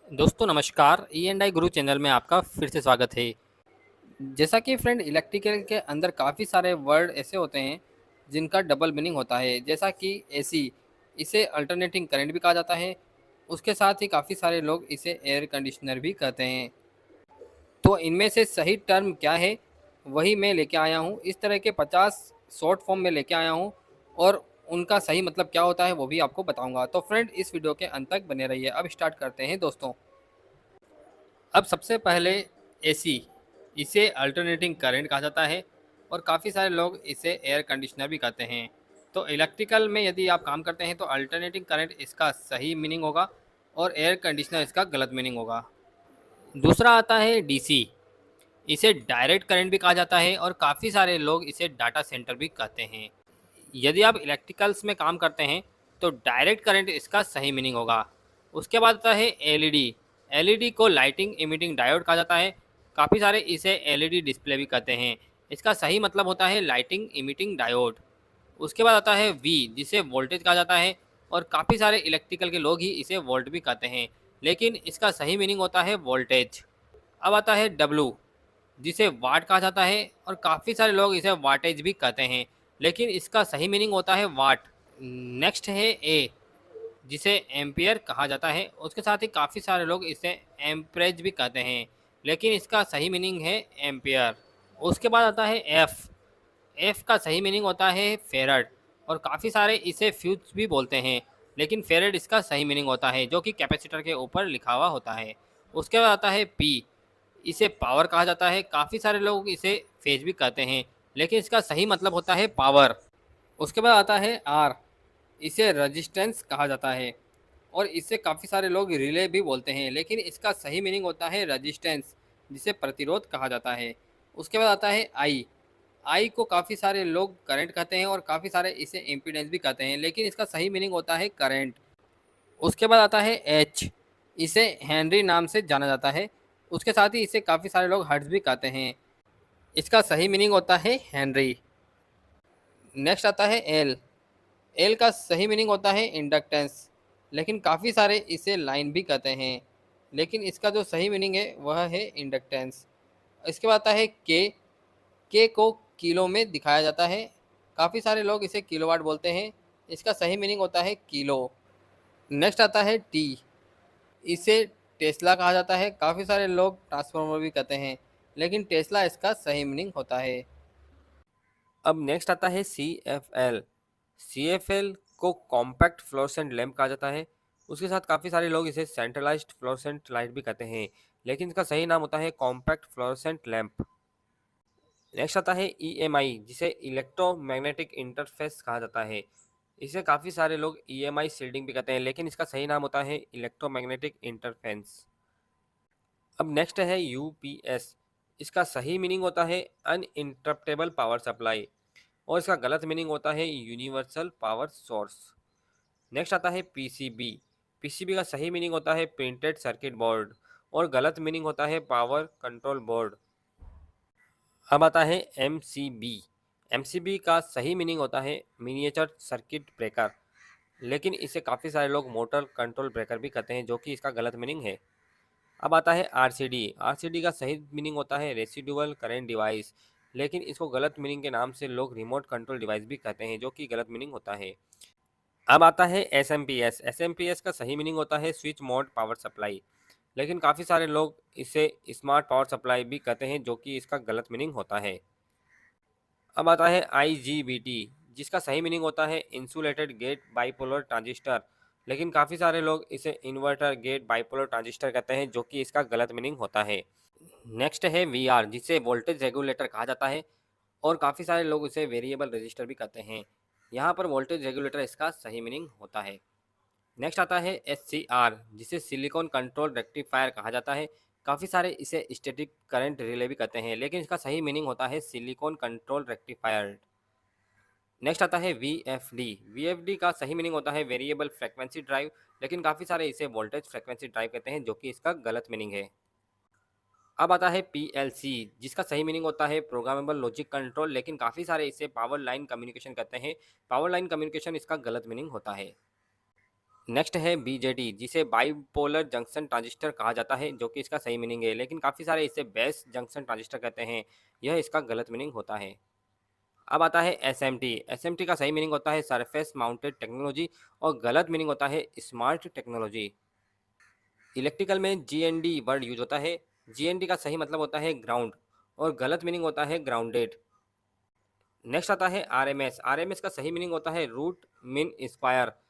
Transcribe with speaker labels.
Speaker 1: दोस्तों नमस्कार। E and I Guru channel में आपका फिर से स्वागत है। जैसा कि फ्रेंड इलेक्ट्रिकल के अंदर काफ़ी सारे वर्ड ऐसे होते हैं जिनका डबल मीनिंग होता है, जैसा कि एसी, इसे अल्टरनेटिंग करंट भी कहा जाता है। उसके साथ ही काफ़ी सारे लोग इसे एयर कंडीशनर भी कहते हैं। तो इनमें से सही टर्म क्या है वही मैं लेके आया हूँ। इस तरह के 50 शॉर्ट फॉर्म में लेके आया हूँ और उनका सही मतलब क्या होता है वो भी आपको बताऊंगा। तो फ्रेंड इस वीडियो के अंत तक बने रहिए। अब स्टार्ट करते हैं दोस्तों। अब सबसे पहले एसी, इसे अल्टरनेटिंग करंट कहा जाता है और काफ़ी सारे लोग इसे एयर कंडीशनर भी कहते हैं। तो इलेक्ट्रिकल में यदि आप काम करते हैं तो अल्टरनेटिंग करंट इसका सही मीनिंग होगा और एयर कंडीशनर इसका गलत मीनिंग होगा। दूसरा आता है डीसी, इसे डायरेक्ट करंट भी कहा जाता है और काफ़ी सारे लोग इसे डाटा सेंटर भी कहते हैं। यदि आप इलेक्ट्रिकल्स में काम करते हैं तो डायरेक्ट करंट इसका सही मीनिंग होगा। उसके बाद आता है एलईडी। एलईडी को लाइटिंग इमिटिंग डायोड कहा जाता है। काफ़ी सारे इसे एलईडी डिस्प्ले भी कहते हैं। इसका सही मतलब होता है लाइटिंग इमिटिंग डायोड। उसके बाद आता है वी, जिसे वोल्टेज कहा जाता है और काफ़ी सारे इलेक्ट्रिकल के लोग ही इसे वोल्ट भी कहते हैं, लेकिन इसका सही मीनिंग होता है वोल्टेज। अब आता है डब्लू, जिसे वाट कहा जाता है और काफ़ी सारे लोग इसे वाटेज भी कहते हैं, लेकिन इसका सही मीनिंग होता है वाट। नेक्स्ट है ए, जिसे एम्पियर कहा जाता है। उसके साथ ही काफ़ी सारे लोग इसे एम्परेज भी कहते हैं, लेकिन इसका सही मीनिंग है एम्पियर। उसके बाद आता है एफ। एफ का सही मीनिंग होता है फेरड और काफ़ी सारे इसे फ्यूज भी बोलते हैं, लेकिन फेरड इसका सही मीनिंग होता है, जो कि कैपेसिटर के ऊपर लिखा हुआ होता है। उसके बाद आता है पी, इसे पावर कहा जाता है। काफ़ी सारे लोग इसे फेज भी कहते हैं, लेकिन इसका सही मतलब होता है पावर। उसके बाद आता है आर, इसे रजिस्टेंस कहा जाता है और इससे काफ़ी सारे लोग रिले भी बोलते हैं, लेकिन इसका सही मीनिंग होता है रजिस्टेंस, जिसे प्रतिरोध कहा जाता है। उसके बाद आता है आई। आई को काफ़ी सारे लोग करंट कहते हैं और काफ़ी सारे इसे इम्पीडेंस भी कहते हैं, लेकिन इसका सही मीनिंग होता है करंट। उसके बाद आता है एच, इसे हेनरी नाम से जाना जाता है। उसके साथ ही इसे काफ़ी सारे लोग हर्ट्ज भी कहते हैं। इसका सही मीनिंग होता है हेनरी। नेक्स्ट आता है एल। एल का सही मीनिंग होता है इंडक्टेंस, लेकिन काफ़ी सारे इसे लाइन भी कहते हैं, लेकिन इसका जो सही मीनिंग है वह है इंडक्टेंस। इसके बाद आता है के को किलो में दिखाया जाता है। काफ़ी सारे लोग इसे किलोवाट बोलते हैं। इसका सही मीनिंग होता है किलो। नेक्स्ट आता है टी, इसे टेस्ला कहा जाता है। काफ़ी सारे लोग ट्रांसफार्मर भी कहते हैं, लेकिन टेस्ला इसका सही मीनिंग होता है। अब नेक्स्ट आता है C F L. C F L को कॉम्पैक्ट फ्लोरेसेंट लैम्प कहा जाता है। उसके साथ काफ़ी सारे लोग इसे सेंट्रलाइज्ड फ्लोरेसेंट लाइट भी कहते हैं, लेकिन इसका सही नाम होता है कॉम्पैक्ट फ्लोरेसेंट लैम्प। नेक्स्ट आता है ई एम आई, जिसे इलेक्ट्रोमैग्नेटिक इंटरफेस कहा जाता है। इसे काफ़ी सारे लोग ई एम आई शील्डिंग भी कहते हैं, लेकिन इसका सही नाम होता है इलेक्ट्रोमैग्नेटिक इंटरफेरेंस। अब नेक्स्ट है यू पी एस। इसका सही मीनिंग होता है अनइंटरप्टेबल पावर सप्लाई और इसका गलत मीनिंग होता है यूनिवर्सल पावर सोर्स। नेक्स्ट आता है P C B. P C B का सही मीनिंग होता है प्रिंटेड सर्किट बोर्ड और गलत मीनिंग होता है पावर कंट्रोल बोर्ड। अब आता है M C B. M C B का सही मीनिंग होता है मिनिएचर सर्किट ब्रेकर, लेकिन इसे काफ़ी सारे लोग मोटर कंट्रोल ब्रेकर भी कहते हैं, जो कि इसका गलत मीनिंग है। अब आता है R C D. R C D का सही मीनिंग होता है रेसिडुअल करेंट डिवाइस, लेकिन इसको गलत मीनिंग के नाम से लोग रिमोट कंट्रोल डिवाइस भी कहते हैं, जो कि गलत मीनिंग होता है। अब आता है S M P S. S M P S का सही मीनिंग होता है स्विच मोड पावर सप्लाई, लेकिन काफ़ी सारे लोग इसे स्मार्ट पावर सप्लाई भी कहते हैं, जो कि इसका गलत मीनिंग होता है। अब आता है आई जी बी टी, जिसका सही मीनिंग होता है इंसुलेटेड गेट बाइपोलर ट्रांजिस्टर, लेकिन काफ़ी सारे लोग इसे इन्वर्टर गेट बाइपोलर ट्रांजिस्टर कहते हैं, जो कि इसका गलत मीनिंग होता है। नेक्स्ट है वी आर, जिसे वोल्टेज रेगुलेटर कहा जाता है और काफ़ी सारे लोग इसे वेरिएबल रजिस्टर भी कहते हैं। यहाँ पर वोल्टेज रेगुलेटर इसका सही मीनिंग होता है। नेक्स्ट आता है एस सी आर, जिसे सिलिकॉन कंट्रोल रेक्टिफायर कहा जाता है। काफ़ी सारे इसे स्टैटिक करंट रिले भी कहते हैं, लेकिन इसका सही मीनिंग होता है सिलिकॉन कंट्रोल रेक्टिफायर। नेक्स्ट आता है V F D. V F D का सही मीनिंग होता है वेरिएबल फ्रिक्वेंसी ड्राइव, लेकिन काफ़ी सारे इसे वोल्टेज फ्रिक्वेंसी ड्राइव कहते हैं, जो कि इसका गलत मीनिंग है। अब आता है पी एल सी, जिसका सही मीनिंग होता है प्रोग्रामेबल लॉजिक कंट्रोल, लेकिन काफ़ी सारे इसे पावर लाइन कम्युनिकेशन कहते हैं। पावर लाइन कम्युनिकेशन इसका गलत मीनिंग होता है। नेक्स्ट है बीजेटी, जिसे बाइपोलर जंक्शन ट्रांजिस्टर कहा जाता है, जो कि इसका सही मीनिंग है, लेकिन काफ़ी सारे इसे बेस जंक्शन ट्रांजिस्टर कहते हैं। यह इसका गलत मीनिंग होता है। अब आता है एसएमटी। एसएमटी का सही मीनिंग होता है सरफेस माउंटेड टेक्नोलॉजी और गलत मीनिंग होता है स्मार्ट टेक्नोलॉजी। इलेक्ट्रिकल में जीएनडी वर्ड यूज होता है। जीएनडी का सही मतलब होता है ग्राउंड और गलत मीनिंग होता है ग्राउंडेड। नेक्स्ट आता है आरएमएस। आरएमएस का सही मीनिंग होता है रूट मीन इंस्पायर